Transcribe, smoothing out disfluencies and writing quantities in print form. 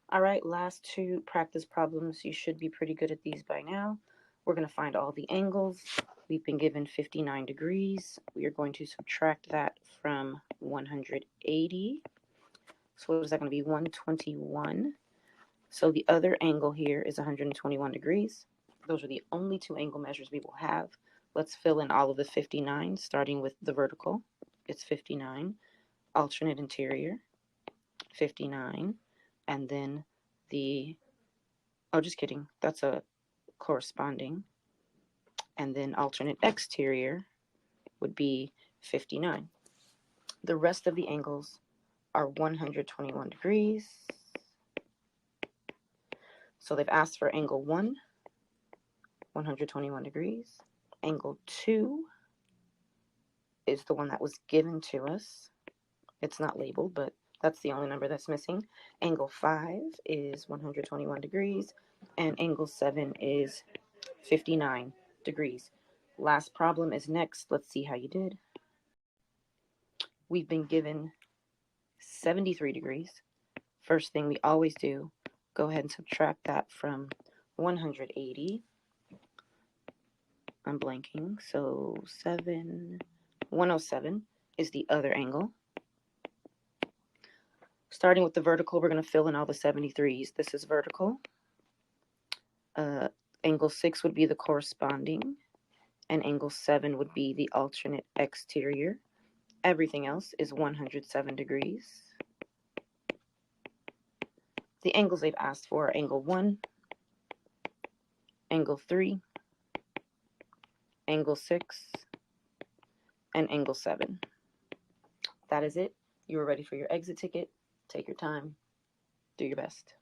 All right, last two practice problems. You should be pretty good at these by now. We're going to find all the angles. We've been given 59 degrees. We are going to subtract that from 180. So what is that going to be? 121. So the other angle here is 121 degrees. Those are the only two angle measures we will have. Let's fill in all of the 59, starting with the vertical. It's 59. Alternate interior, 59. And then the, oh, just kidding, that's a corresponding. And then alternate exterior would be 59. The rest of the angles are 121 degrees. So they've asked for angle 1, 121 degrees. Angle 2 is the one that was given to us. It's not labeled, but that's the only number that's missing. Angle 5 is 121 degrees, and angle 7 is 59 degrees. Last problem is next. Let's see how you did. We've been given 73 degrees. First thing we always do, go ahead and subtract that from 180. I'm blanking, so 107 is the other angle. Starting with the vertical, we're going to fill in all the 73s. This is vertical. Angle 6 would be the corresponding, and angle 7 would be the alternate exterior. Everything else is 107 degrees. The angles they've asked for are angle 1, angle 3, angle 6, and angle 7. That is it. You are ready for your exit ticket. Take your time. Do your best.